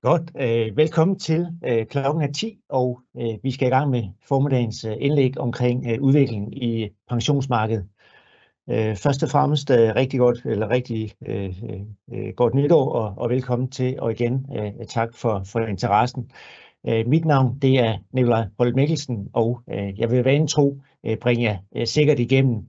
Godt. Velkommen til. Klokken er 10, og vi skal i gang med formiddagens indlæg omkring udviklingen i pensionsmarkedet. Først og fremmest rigtig godt nytår og velkommen til, og igen tak for interessen. Mit navn det er Nikolaj Holt Mikkelsen, og jeg vil vanen tro bringe jer sikkert igennem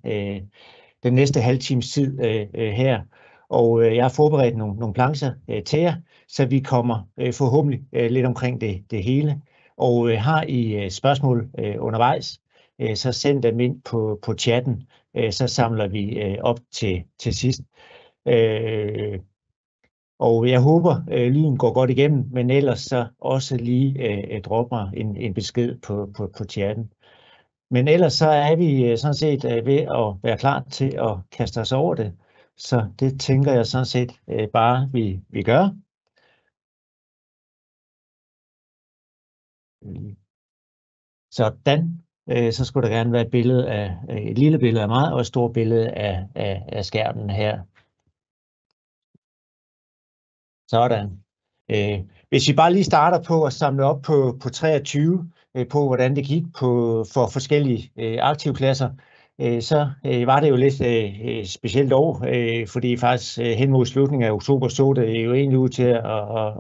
den næste halve times tid her. Og jeg har forberedt nogle plancher til jer, så vi kommer forhåbentlig lidt omkring det hele. Og har I spørgsmål undervejs, så send dem ind på chatten, så samler vi op til sidst. Og jeg håber, lyden går godt igennem, men ellers så også lige drop mig en besked på chatten. Men ellers så er vi sådan set ved at være klar til at kaste os over det. Så det tænker jeg sådan set bare, vi gør. Sådan. Så skulle der gerne være et lille billede af mig og et stort billede af skærmen her. Sådan. Hvis vi bare lige starter på at samle op på 23, på hvordan det gik for forskellige aktivklasser, så var det jo lidt specielt år, fordi faktisk hen mod slutningen af oktober så det jo egentlig ud til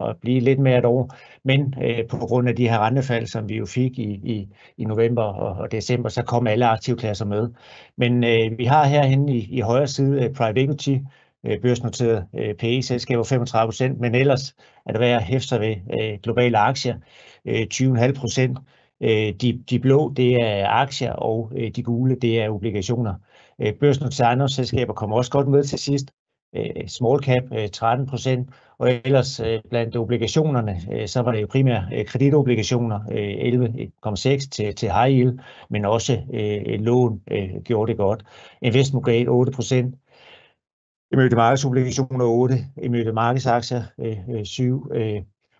at blive lidt mere et år, men på grund af de her rentefald, som vi jo fik i november og december, så kom alle aktivklasser med. Men vi har herhenne i højre side private equity, børsnoteret PE-selskaber 35%, men ellers er det værd at hæfte sig ved globale aktier 20,5%. De blå, det er aktier, og de gule, det er obligationer. Børsnoterede ejendomsselskaber kommer også godt med til sidst. Small cap 13%, og ellers blandt obligationerne, så var det jo primært kreditobligationer 11,6 til high yield, men også lån gjorde det godt. Investment grade 8%. Emerging markedsobligationer 8, emerging markedsaktier 7,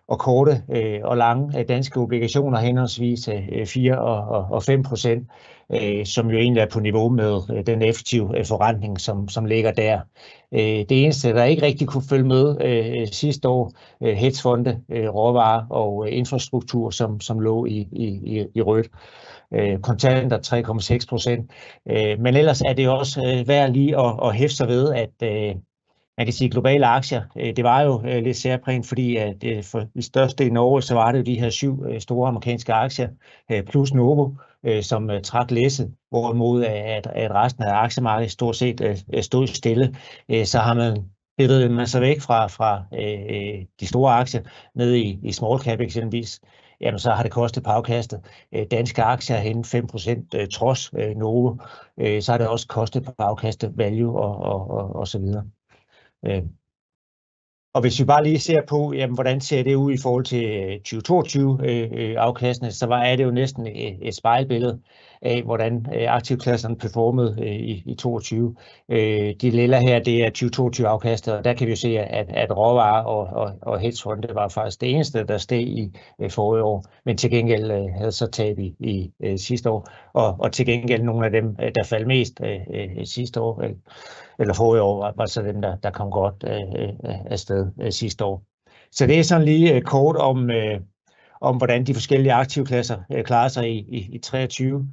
og korte og lange danske obligationer henholdsvis 4 og 5%, som jo egentlig er på niveau med den effektive forrentning, som ligger der. Det eneste, der ikke rigtig kunne følge med sidste år, hedgefonde, råvarer og infrastruktur, som lå i rødt. Kontanter 3,6%. Men ellers er det også værd lige at hæfte sig ved, at man kan sige, at globale aktier, det var jo lidt særprægent, fordi at for de største i Norge, så var det jo de her 7 store amerikanske aktier, plus Novo, som trak læsset, hvorimod at resten af aktiemarkedet stort set stod stille. Så har man bevæget man sig væk fra de store aktier ned i small cap eksempelvis, jamen så har det kostet på afkastet. Danske aktier hen 5% trods Novo, så har det også kostet på afkastet value og så videre. Og hvis vi bare lige ser på, jamen, hvordan ser det ud i forhold til 2022 afkastene, så er det jo næsten et spejlbillede af, hvordan aktivklasserne performede i 22. De lilla her, det er 2022 afkastet, og der kan vi jo se, at råvarer og hedgefonde var faktisk det eneste, der steg i forrige år, men til gengæld havde så tab i sidste år, og til gengæld nogle af dem, der faldt mest sidste år, eller forrige år, var så dem, der kom godt afsted sidste år. Så det er sådan lige kort om hvordan de forskellige aktivklasser klarer sig i 23.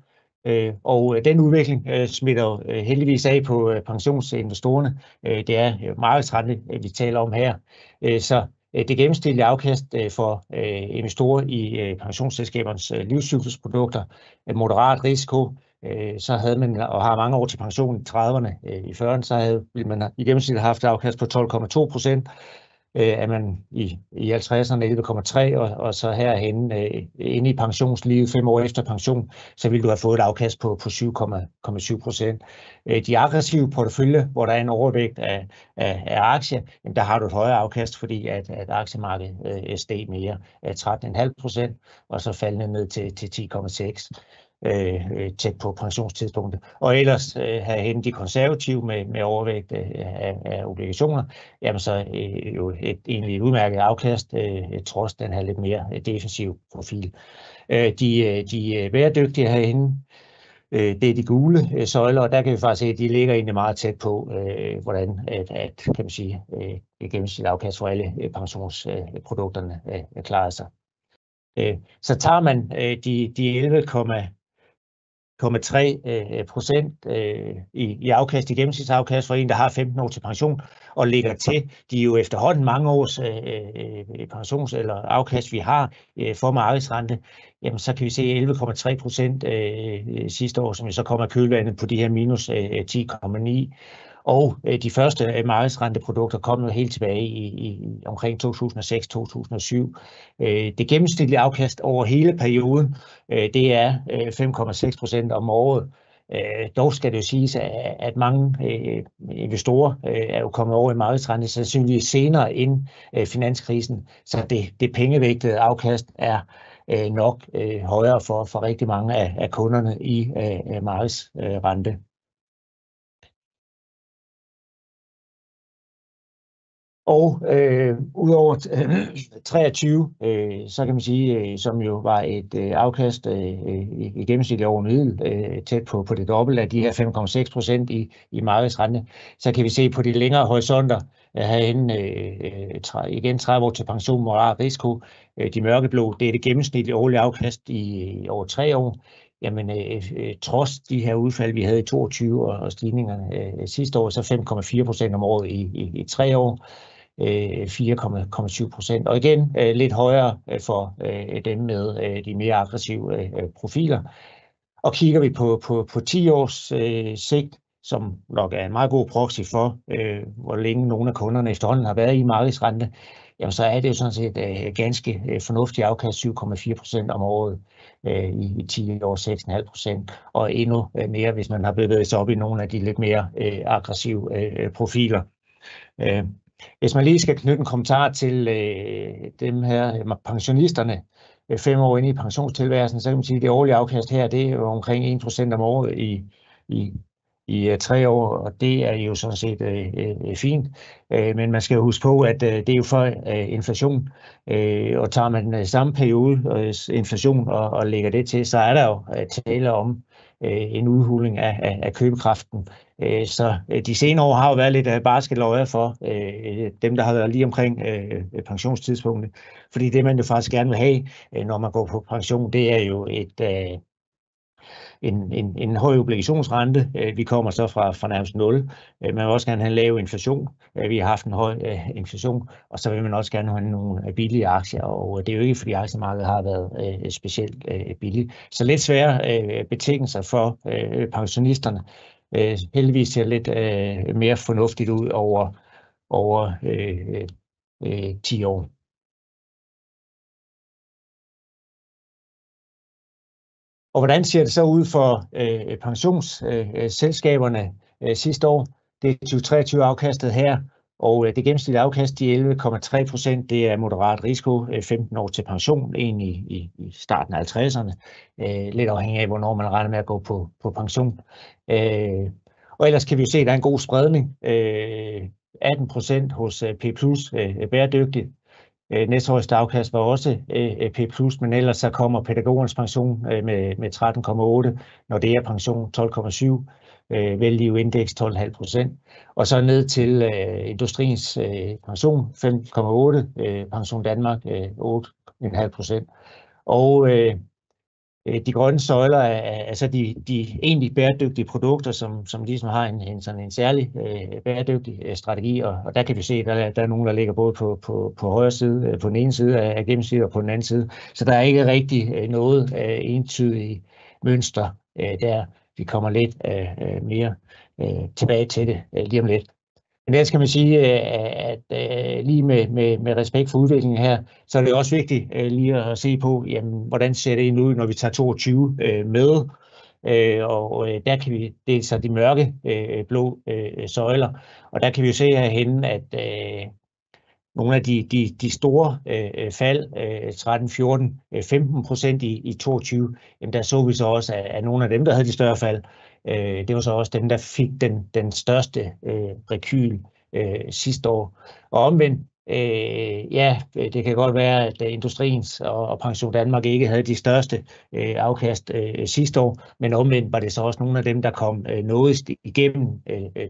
Og den udvikling smitter jo heldigvis af på pensionsinvestorerne. Det er markedsrente, vi taler om her. Så det gennemsnitlige afkast for investorer i pensionsselskabernes livscyklusprodukter, moderat risiko, så havde man og har mange år til pension i 30'erne, i 40'erne, så ville man i gennemsnit haft et afkast på 12,2%, er man i 50'erne 11,3%, og så herhenne inde i pensionslivet 5 år efter pension, så ville du have fået et afkast på 7,7%. De aggressive portefølje, hvor der er en overvægt af aktier, jamen der har du et højere afkast, fordi at aktiemarkedet steg mere af 13,5%, og så faldende ned til 10,6%. Tæt på pensionstidspunktet. Og ellers herhenne de konservative med overvægt af obligationer, jamen så jo egentlig et udmærket afkast, trods den her lidt mere defensive profil. De bæredygtige herhenne, Det er de gule søjler, og der kan vi faktisk se, at de ligger egentlig meget tæt på, hvordan kan man sige, det gennemsnitlige afkast for alle pensionsprodukterne klarer sig. Så tager man de 11,3% i afkast, i gennemsnitsafkast for en, der har 15 år til pension, og lægger til de jo efterhånden mange års pensions- eller afkast, vi har for markedsrente, jamen så kan vi se 11,3% sidste år, som jo så kommer kølvandet på de her minus 10,9%. Og de første markedsrenteprodukter kom jo helt tilbage i omkring 2006-2007. Det gennemsnitlige afkast over hele perioden, det er 5,6% om året. Dog skal det jo siges, at mange investorer er jo kommet over i markedsrente sandsynligvis senere end finanskrisen, så det pengevægtede afkast er nok højere for rigtig mange af kunderne i markedsrente. Og udover 23, så kan man sige, som jo var et afkast i gennemsnit over middel, tæt på det dobbelte af de her 5,6% i markedsrente, så kan vi se på de længere horisonter herinde, igen 30 år til pension, moderat risiko. De mørkeblå, det er det gennemsnitlige årlige afkast i over 3 år. Jamen, trods de her udfald, vi havde i 22 og stigningerne sidste år, så 5,4% om året i 3 år. 4,7%. Og igen lidt højere for dem med de mere aggressive profiler. Og kigger vi på 10 års sigt, som nok er en meget god proxy for, hvor længe nogle af kunderne efterhånden har været i markedsrente, jamen så er det jo sådan set ganske fornuftigt afkast, 7,4% om året i 10 år, 6,5%, og endnu mere, hvis man har bevæget sig op i nogle af de lidt mere aggressive profiler. Hvis man lige skal knytte en kommentar til dem her pensionisterne, 5 år inde i pensionstilværelsen, så kan man sige, at det årlige afkast her, det er jo omkring 1% om året i 3 år, og det er jo sådan set fint. Men man skal jo huske på, at det er jo for inflation, og tager man samme periode inflation og lægger det til, så er der jo tale om en udhuling af købekraften. Så de senere år har jo været lidt barske løjer for dem, der har været lige omkring pensionstidspunktet. Fordi det, man jo faktisk gerne vil have, når man går på pension, det er jo en høj obligationsrente. Vi kommer så fra nærmest 0. Man vil også gerne have en lav inflation. Vi har haft en høj inflation, og så vil man også gerne have nogle billige aktier, og det er jo ikke, fordi aktiemarkedet har været specielt billigt. Så lidt svære betingelser for pensionisterne. Heldigvis ser lidt mere fornuftigt ud over 10 år. Og hvordan ser det så ud for pensionsselskaberne sidste år? Det er 2023 afkastet her, og det gennemsnitlige afkast, de 11,3%, det er moderat risiko, 15 år til pension, egentlig i starten af 50'erne, lidt afhængig af, hvornår man regner med at gå på pension. Og ellers kan vi se, at der er en god spredning, 18% hos P+, bæredygtigt. Næsthøjeste afkast var også P+, men ellers så kommer pædagogernes pension med 13,8, når det er pension 12,7, vældig indeks 12,5%, og så ned til industriens pension 5,8, pension Danmark 8,5%. Og de grønne søjler er altså de egentlig bæredygtige produkter, som ligesom har en særlig bæredygtig strategi, og der kan vi se, at der er nogen, der ligger både på højre side, på den ene side af gennemsnittet og på den anden side. Så der er ikke rigtig noget entydigt mønster der. Vi kommer lidt mere tilbage til det lige om lidt. Men der skal man sige, at lige med respekt for udviklingen her, så er det også vigtigt lige at se på, jamen, hvordan ser det ud, når vi tager 22 med. Og der kan vi, det er så de mørke blå søjler, og der kan vi jo se herhenne, at nogle af de store fald, 13, 14, 15% i 22, jamen der så vi så også, at nogle af dem, der havde de større fald, det var så også dem, der fik den største rekyl sidste år. Og omvendt, Ja, det kan godt være, at Industriens og Pension Danmark ikke havde de største afkast sidste år, men omvendt var det så også nogle af dem, der kom noget igennem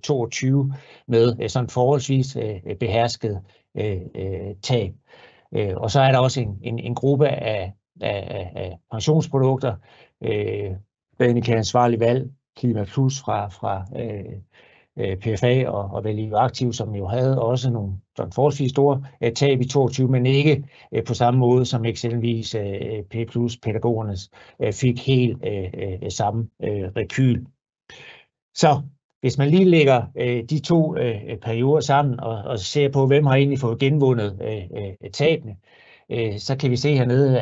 22 med sådan forholdsvis behersket tab. Og så er der også en gruppe af pensionsprodukter, ansvarlig valg, Klima Plus fra PFA og Value Aktiv, som jo havde også nogle sådan forholdsvis store tab i 22, men ikke på samme måde som eksempelvis P Plus pædagogernes fik helt samme rekyl. Så hvis man lige lægger de to perioder sammen og ser på, hvem har egentlig fået genvundet tabene, så kan vi se hernede,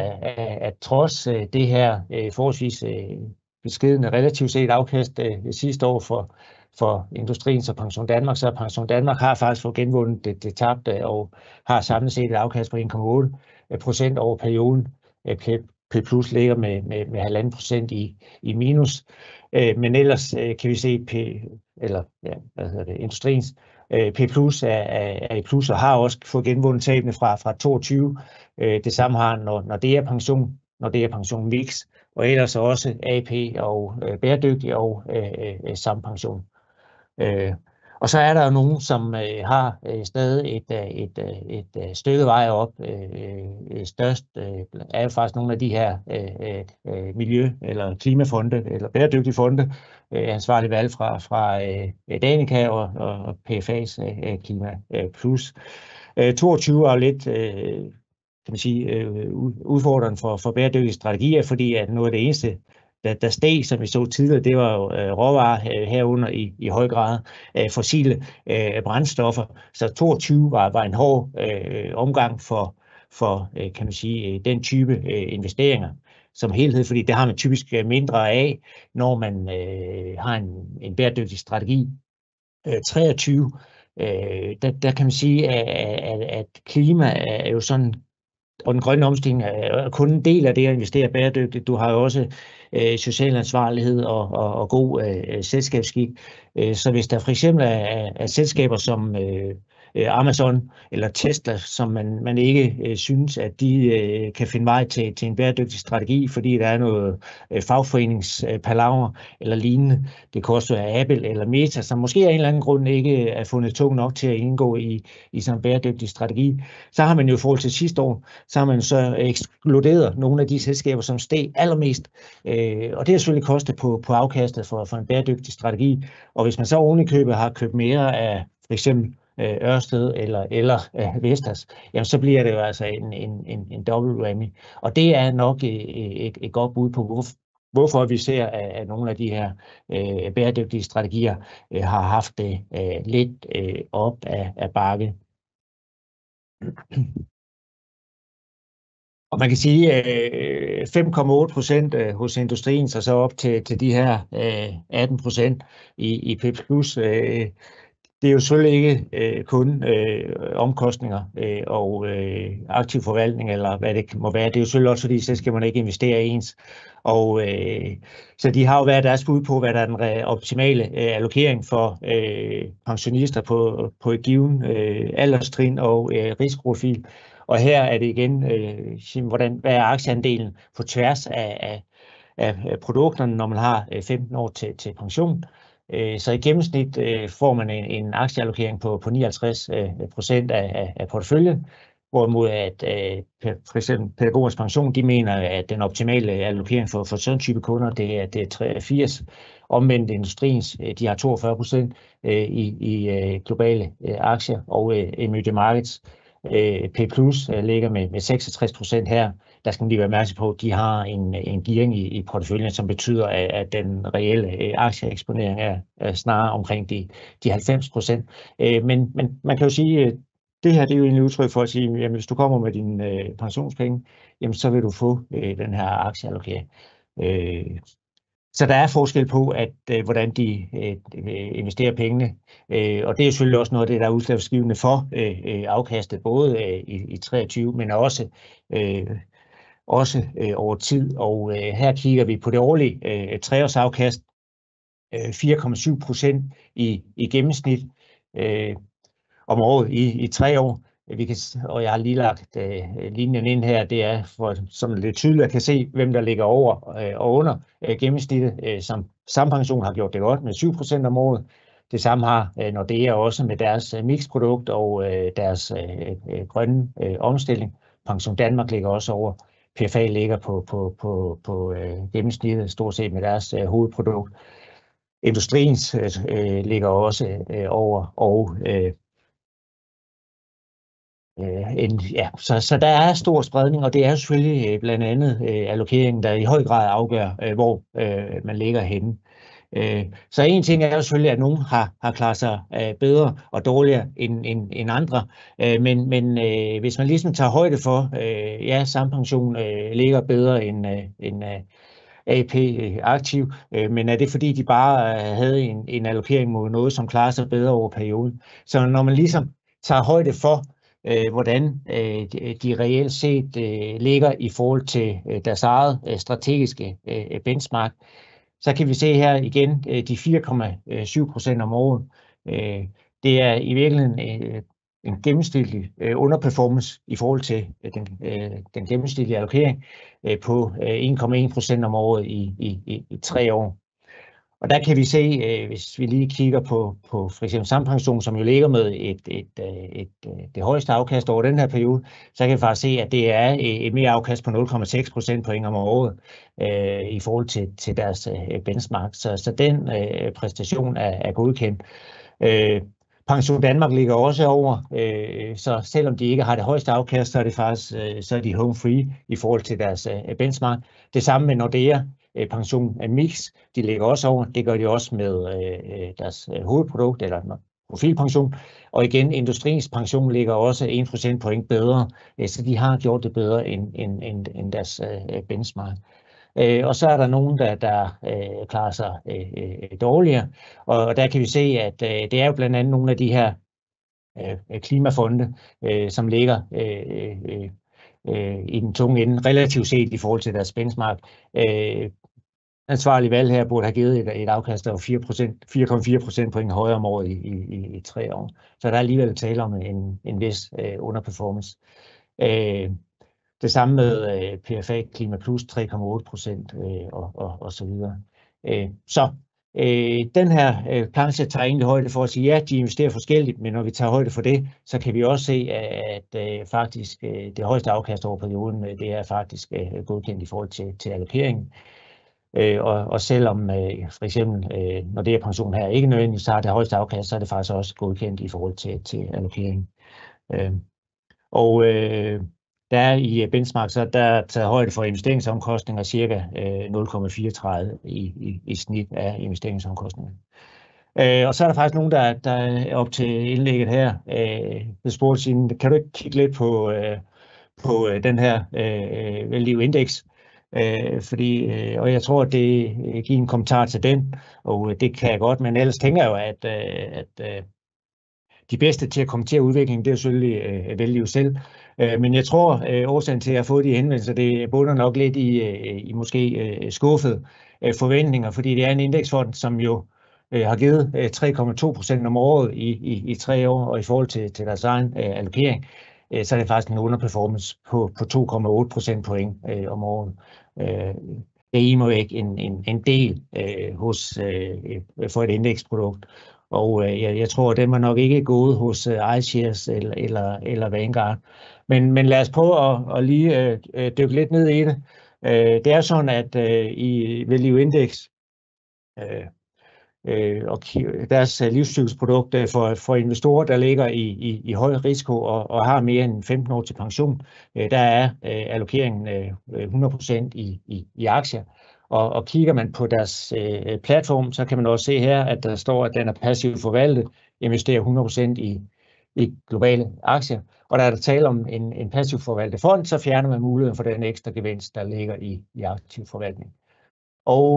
at trods det her forholdsvis beskedne relativt set afkast sidste år for Industriens og Pension Danmark, så Pension Danmark har faktisk fået genvundet det tabte og har samlet set et afkast på 1,8% over perioden. P Plus ligger med 1,5% i minus, men ellers kan vi se Industriens P Plus er i plus og har også fået genvundet tabene fra 22. Det samme har når det er pension, når det er pension mix, og ellers også AP og bæredygtig og sampension. Og så er der jo nogen, som har stadig et stykke vej op. Størst er jo faktisk nogle af de her miljø- eller klimafonde eller bæredygtige fonde, ansvarlig valg fra Danica og PFA's Klima Plus. 22 er jo lidt kan man sige, udfordrende for bæredygtige strategier, fordi at noget af det eneste, der steg, som vi så tidligere, det var jo råvarer herunder i høj grad fossile brændstoffer. Så 22 var en hård omgang for kan man sige, den type investeringer som helhed, fordi det har man typisk mindre af, når man har en bæredygtig strategi. 23, der kan man sige, at klima er jo sådan, og den grønne omstilling er kun en del af det at investere bæredygtigt. Du har jo også social ansvarlighed og god selskabsskik. Så hvis der for eksempel er selskaber som Amazon eller Tesla, som man ikke synes, at de kan finde vej til en bæredygtig strategi, fordi der er noget fagforeningspalaver eller lignende. Det kan også være Apple eller Meta, som måske af en eller anden grund ikke er fundet tung nok til at indgå i sådan en bæredygtig strategi. Så har man jo i forhold til sidste år, så har man så ekskluderet nogle af de selskaber, som steg allermest. Og det har selvfølgelig kostet på afkastet for en bæredygtig strategi. Og hvis man så oven i købet har købt mere af for eksempel Ørsted eller Vestas, jamen så bliver det jo altså en dobbelt whammy. Og det er nok et godt bud på, hvorfor vi ser, at nogle af de her bæredygtige strategier har haft det lidt op af bakke. Og man kan sige 5,8% hos industrien, så op til de her 18% i P Plus. Det er jo selvfølgelig ikke kun omkostninger og aktiv forvaltning, eller hvad det må være. Det er jo selvfølgelig også, fordi selskaberne ikke investerer ens. Og så de har jo været deres bud på, hvad der er den optimale allokering for pensionister på et given alderstrin og risikoprofil. Og her er det igen, hvad er aktieandelen på tværs af produkterne, når man har 15 år til pension. Så i gennemsnit får man en aktieallokering på 59% af porteføljen, hvorimod at for eksempel Pædagogernes Pension, de mener, at den optimale allokering for sådan en type kunder, det er 83. Omvendt Industriens, de har 42% i globale aktier, og emerging markets P Plus ligger med 66% her. Der skal man lige være opmærksom på, at de har en gearing i porteføljen, som betyder, at den reelle aktieeksponering er snarere omkring de 90%. Men man kan jo sige, at det her det er jo en udtryk for at sige, at hvis du kommer med dine pensionspenge, jamen, så vil du få den her aktieallokering. Så der er forskel på, hvordan de investerer pengene, og det er selvfølgelig også noget af det, der er udslagsgivende for afkastet, både i 23, men også over tid. Og her kigger vi på det årlige treårsafkast, 4,7% i gennemsnit om året i 3 år. og jeg har lige lagt linjen ind her, det er for som lidt tydeligt kan se, hvem der ligger over og under gennemsnittet. Som Sampension har gjort det godt med 7% om året. Det samme har Nordea også med deres mixprodukt og deres grønne omstilling. Pension Danmark ligger også over. PFA ligger på gennemsnittet stort set med deres hovedprodukt. Industriens ligger også over, og så der er stor spredning, og det er selvfølgelig blandt andet allokeringen, der i høj grad afgør, hvor man ligger henne. Så en ting er jo selvfølgelig, at nogen har klaret sig bedre og dårligere end andre, men hvis man ligesom tager højde for, Sampension ligger bedre end AP aktiv, men er det fordi, de bare havde en allokering mod noget, som klarer sig bedre over perioden? Så når man ligesom tager højde for, hvordan de reelt set ligger i forhold til deres eget strategiske benchmark, så kan vi se her igen de 4,7% om året. Det er i virkeligheden en gennemsnitlig underperformance i forhold til den gennemsnitlige allokering på 1,1% om året i 3 år. Og der kan vi se, hvis vi lige kigger på for eksempel Sampension, som jo ligger med det højeste afkast over den her periode, så kan vi faktisk se, at det er et mere afkast på 0,6 procentpoint om året i forhold til deres benchmark. Så den præstation er godkendt. Pension Danmark ligger også over, så selvom de ikke har det højeste afkast, så er det faktisk så er de home free i forhold til deres benchmark. Det samme med Nordea. Pension Mix, de ligger også over. Det gør de også med deres hovedprodukt, eller profilpension. Og igen, Industriens pension ligger også 1 procentpoint bedre, så de har gjort det bedre end deres benchmark. Og så er der nogen, der klarer sig dårligere, og der kan vi se, at det er jo blandt andet nogle af de her klimafonde, som ligger i den tunge ende, relativt set i forhold til deres benchmark. Ansvarlig valg her burde have givet et afkast af 4,4 procentpoint højere om året i 3 år. Så der er alligevel tale om en vis underperformance. Det samme med PFA Klima Plus 3,8% og så videre. Den her planche tager egentlig højde for at sige, ja, de investerer forskelligt, men når vi tager højde for det, så kan vi også se, at faktisk det højeste afkast over perioden, det er faktisk godkendt i forhold til allokeringen. Og selvom for eksempel, når det er pension her ikke nødvendigt, så har det højeste afkast, så er det faktisk også godkendt i forhold til allokeringen. Der er i benchmark, så der er taget højde for investeringsomkostninger cirka 0,34 i snit af investeringsomkostninger. Og så er der faktisk nogen, der er op til indlægget her. Jeg spurgte siden, kan du ikke kigge lidt på den her Value Index? Og jeg tror, at det giver en kommentar til den, og det kan jeg godt, men ellers tænker jeg jo, at de bedste til at kommentere udviklingen, det er selvfølgelig Value selv. Men jeg tror, årsagen til at have fået de henvendelser, det bunder nok lidt i måske skuffede forventninger, fordi det er en indeksfond, som jo har givet 3,2% om året i 3 år, og i forhold til deres egen allokering, så er det faktisk en underperformance på 2,8 procentpoint om året. Det er imod ikke en del for et indeksprodukt. Og jeg tror, at den var nok ikke gået hos iShares eller Vanguard. Men lad os prøve at lige dykke lidt ned i det. Det er sådan, at i Value Index og deres livscyklusprodukt for investorer, der ligger i høj risiko og har mere end 15 år til pension, der er allokeringen 100% i aktier. Og kigger man på deres platform, så kan man også se her, at der står, at den er passivt forvaltet, investerer 100% i globale aktier. Og der er der tale om en passivt forvaltet fond, så fjerner man muligheden for den ekstra gevinst, der ligger i aktiv forvaltning. Og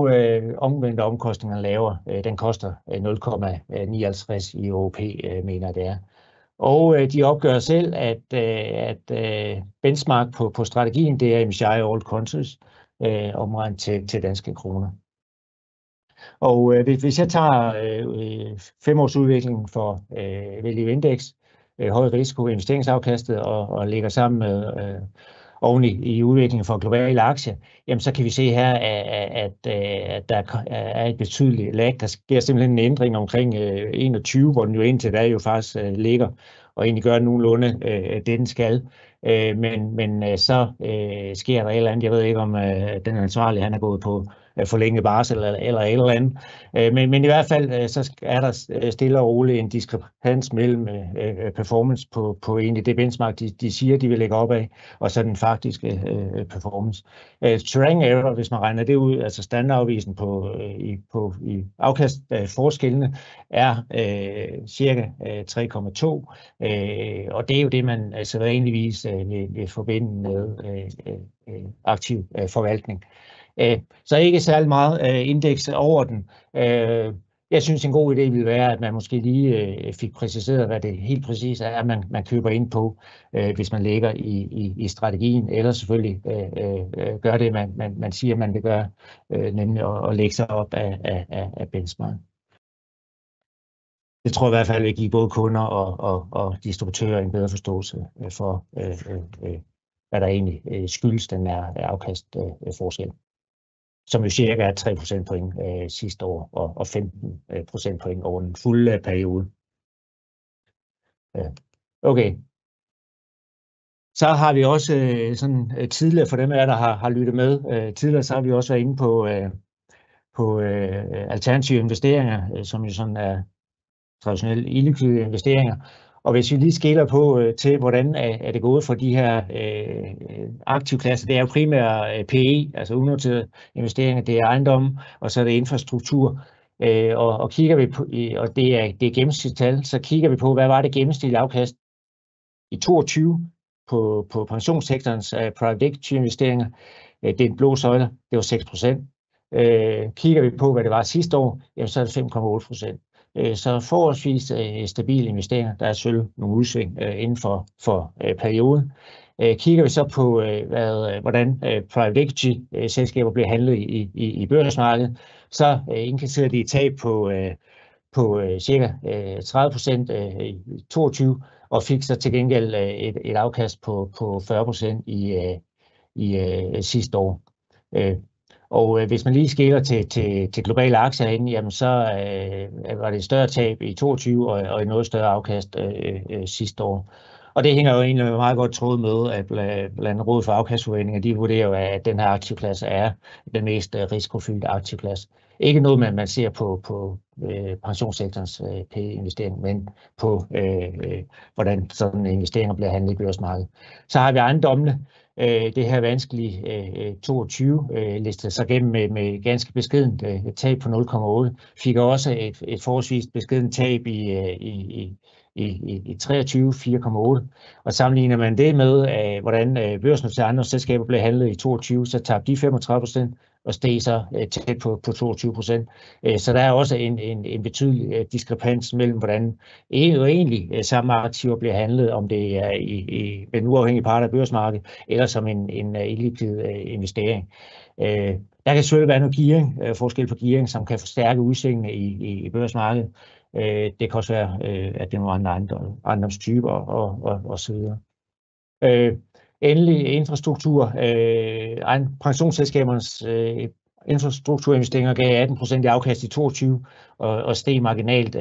omvendt omkostningerne lavere, den koster 0,59 i OP, mener det er. Og de opgør selv, at benchmark på strategien, det er MSCI All Countries, omregnet til danske kroner. Og hvis jeg tager 5-årsudviklingen for Value Index, høj risiko investeringsafkastet og lægger sammen med oven i udviklingen for globale aktier, jamen så kan vi se her, at der er et betydeligt lag. Der sker simpelthen en ændring omkring 21, hvor den jo indtil da jo faktisk ligger og egentlig gør nogenlunde det, den skal. Men så sker der et eller andet. Jeg ved ikke, om den ansvarlige, han er gået på forlænget barsel eller et eller andet. Men i hvert fald så er der stille og roligt en diskrepans mellem performance på egentlig det benchmark, de siger, de vil lægge op af, og så den faktiske performance. Terrain error, hvis man regner det ud, altså standardafvisen i afkastforskellene, er cirka 3,2, og det er jo det, man altså vanligvis vil forbinde med aktiv forvaltning. Så ikke særlig meget indeks over den. Jeg synes, en god idé ville være, at man måske lige fik præciseret, hvad det helt præcis er, man køber ind på, hvis man ligger i strategien, eller selvfølgelig gør det, man siger, man vil gøre, nemlig at lægge sig op af benchmark. Det tror jeg i hvert fald vil give både kunder og distributører en bedre forståelse for, hvad der egentlig skyldes den her afkastforskel, som jo cirka er 3 procentpoint sidste år og 15 procentpoint over den fulde periode. Okay. Så har vi også sådan tidligere, for dem af jer, der har lyttet med, tidligere så har vi også været inde på alternative investeringer, som jo sådan er traditionelle illikvide investeringer. Og hvis vi lige skiller på til, hvordan er det gået for de her aktivklasser, det er jo primært PE, altså unoterede investeringer, det er ejendom, og så er det infrastruktur. Og kigger vi på, og det er gennemsnitstal, så kigger vi på, hvad var det gennemsnitlige afkast i 22 på pensionssektorens private equity investeringer. Det er den blå søjle, det var 6%. Kigger vi på, hvad det var sidste år, jamen så er det 5,8%. Så forholdsvis stabile investeringer. Der er selvfølgelig nogle udsving inden for perioden. Kigger vi så på, hvordan private equity selskaber bliver handlet i børsmarkedet, så indkasserer de et tab på cirka 30% i 22, og fik så til gengæld et afkast på 40% i sidste år. Og hvis man lige skiller til globale aktier herinde, jamen så var det et større tab i 22 og et noget større afkast sidste år. Og det hænger jo egentlig meget godt tråd med, at blandt Rådet for Afkastforventninger, de vurderer jo, at den her aktivklasse er den mest risikofyldte aktivklasse. Ikke noget, man ser på pensionssektorens PE-investering, men på, hvordan sådan investeringer bliver handlet i børsmarkedet. Så har vi ejendommene. Det her vanskelige 22 listet sig gennem med ganske beskedent tab på 0,8. Fik også et forholdsvis beskedent tab i 23, 4,8. Og sammenligner man det med, hvordan børsnoterede ejendomsselskaber blev handlet i 22, så tabte de 35% og steg så tæt på 22%. Så der er også en betydelig diskrepans mellem, hvordan egentlig samme aktiver bliver handlet, om det er i en uafhængig part af børsmarkedet, eller som en illikvid investering. Der kan selvfølgelig være noget gearing, forskel på gearing, som kan forstærke udsvingene i børsmarkedet. Det kan også være, at det er nogle andre ejendomstyper og så videre. Endelig infrastruktur. Pensionsselskabernes infrastrukturinvesteringer gav 18% i afkast i 22 og steg marginalt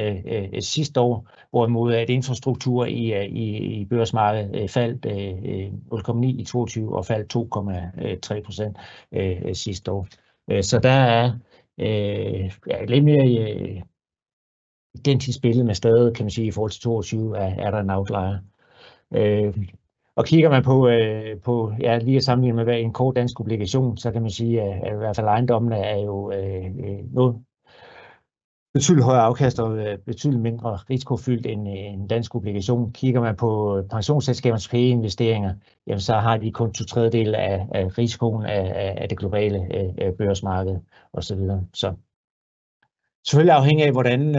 sidste år, hvorimod at infrastruktur i børsmarkedet faldt 0,9 i 22 og faldt 2,3% sidste år. Så der er lidt mere identisk billede med stadig, kan man sige, i forhold til 22 er der en outlier. Og kigger man på lige at sammenligne med en kort dansk obligation, så kan man sige, at i hvert fald ejendommene er jo noget betydeligt højere afkast og betydeligt mindre risikofyldt end en dansk obligation. Kigger man på pensionsselskabernes PE-investeringer, jamen så har de kun 2/3 af risikoen af det globale børsmarked osv. Så selvfølgelig afhængig af, hvordan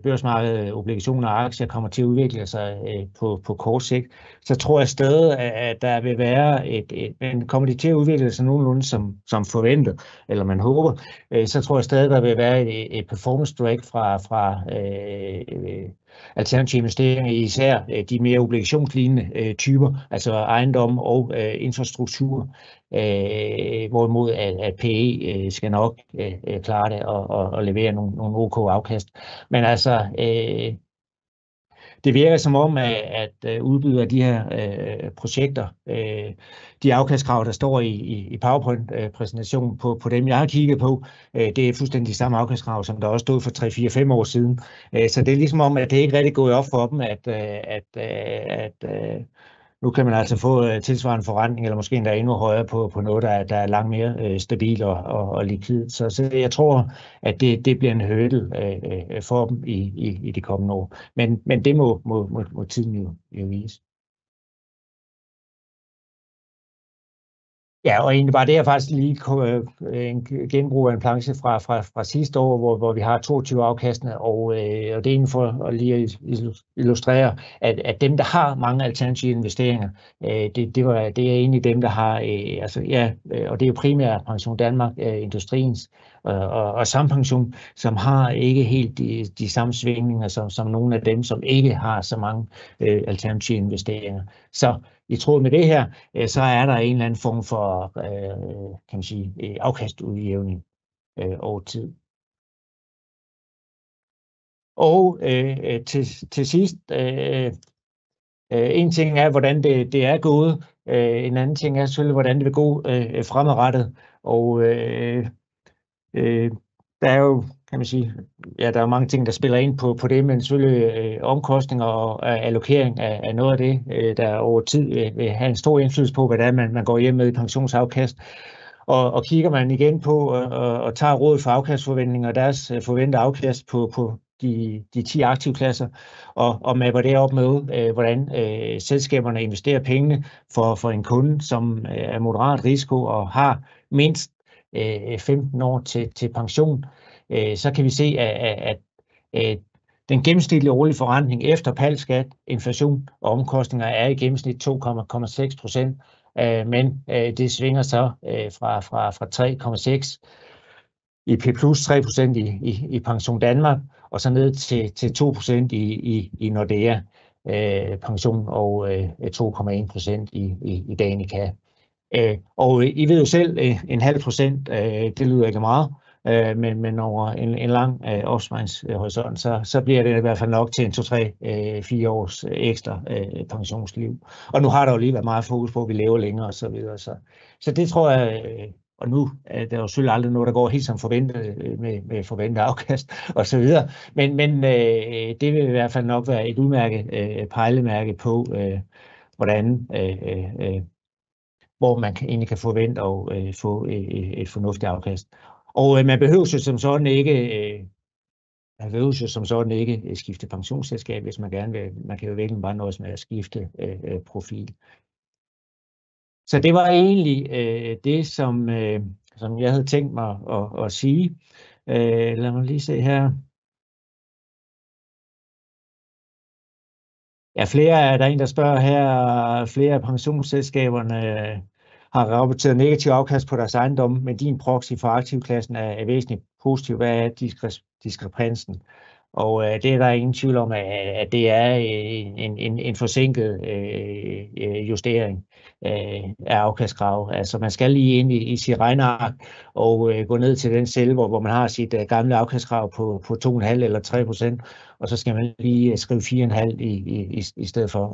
børsmarkedet, obligationer og aktier kommer til at udvikle sig på kort sigt, så tror jeg stadig, at der vil være men kommer de til at udvikle sig nogenlunde som forventet, eller man håber, så tror jeg stadig, der vil være et performance drag fra alternative investeringer, især de mere obligationslignende typer, altså ejendom og infrastruktur, hvorimod at PE skal nok klare det og levere nogle OK afkast. Men altså, det virker som om, at udbyder af de her projekter, de afkastkrav, der står i PowerPoint-præsentationen på dem, jeg har kigget på, det er fuldstændig de samme afkastkrav, som der også stod for 3-4-5 år siden. Så det er ligesom om, at det ikke rigtig gået op for dem, at nu kan man altså få tilsvarende forrentning, eller måske endda endnu højere på noget, der er langt mere stabil og likvid. Så jeg tror, at det bliver en hurdle for dem i de kommende år. Men det må tiden jo vise. Ja, og egentlig bare det er faktisk lige en genbrug af en planche fra sidste år, hvor vi har 22 afkastende, og det er egentlig for at lige illustrere, at dem, der har mange alternative investeringer, det er egentlig dem, der har, og det er jo primært Pension Danmark, Industriens og Sampension, som har ikke helt de samme svingninger som nogle af dem, som ikke har så mange alternative investeringer. Så i tråd med det her, så er der en eller anden form for, kan man sige, afkastudjævning over tid. Og til sidst, en ting er, hvordan det er gået. En anden ting er selvfølgelig, hvordan det vil gå fremadrettet. Og der er jo, kan man sige, ja, der er mange ting, der spiller ind på det, men selvfølgelig omkostninger og allokering af noget af det, der over tid vil have en stor indflydelse på, hvad det er, man går hjem med i pensionsafkast. Og kigger man igen på og tager rådet for afkastforventninger og deres forventede afkast på de 10 aktivklasser, og mapper det op med, hvordan selskaberne investerer pengene for en kunde, som er moderat risiko og har mindst 15 år til pension, så kan vi se, at den gennemsnitlige årlige forrentning efter PAL-skat, inflation og omkostninger er i gennemsnit 2,6%, men det svinger så fra 3,6 i P plus 3% i Pension Danmark, og så ned til 2% i Nordea pension og 2,1% i Danica. Og I ved jo selv, 0,5%, det lyder ikke meget, men over en lang opsparingshorisont, så bliver det i hvert fald nok til en 2-3-4 års ekstra pensionsliv. Og nu har der jo lige været meget fokus på, at vi lever længere og så videre. Så det tror jeg, og nu er der jo selvfølgelig aldrig noget, der går helt som forventet med forventet afkast og så videre. Men det vil i hvert fald nok være et udmærket pejlemærke på, hvordan hvor man egentlig kan forvente at få et fornuftigt afkast. Og man behøver jo som sådan ikke skifte pensionsselskab, hvis man gerne vil. Man kan jo virkelig bare nøjes med at skifte profil. Så det var egentlig det, som jeg havde tænkt mig at sige. Lad mig lige se her. Ja, der er en, der spørger her, flere af pensionsselskaberne har rapporteret negativ afkast på deres ejendomme, men din proxy for aktivklassen er væsentligt positiv. Hvad er diskrepansen? Og det er der ingen tvivl om, at det er en forsinket justering af afkastkrav. Altså man skal lige ind i sit regneark og gå ned til den celle, hvor man har sit gamle afkastkrav på 2,5 eller 3%, og så skal man lige skrive 4,5 i stedet for.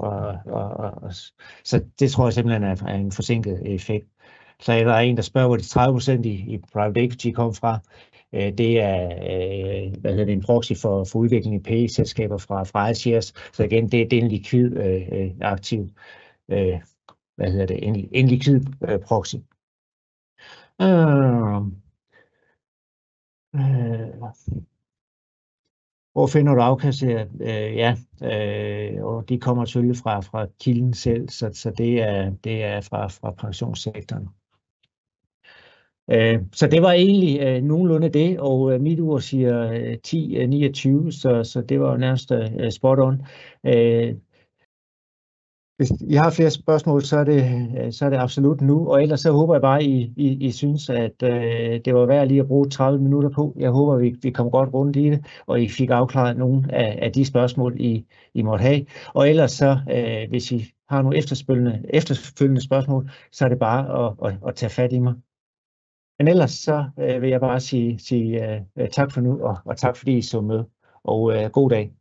Så det tror jeg simpelthen er en forsinket effekt. Så er der en, der spørger, hvor de 30% i private equity kom fra. Det er en proxy for udvikling i PE-selskaber fra iShares. Så igen, det er en likvid aktiv, en likvid proxy. Hvor finder du afkast her? Og de kommer selvfølgelig fra kilden selv, så det er fra pensionssektoren. Så det var egentlig nogenlunde det, og mit ur siger 10.29, så det var jo nærmest spot on. Hvis I har flere spørgsmål, så er det absolut nu, og ellers så håber jeg bare, I synes, at det var værd lige at bruge 30 minutter på. Jeg håber, vi kom godt rundt i det, og I fik afklaret nogle af de spørgsmål, I måtte have. Og ellers så, hvis I har nogle efterfølgende spørgsmål, så er det bare at tage fat i mig. Men ellers så vil jeg bare sige tak for nu, og tak fordi I så med, og god dag.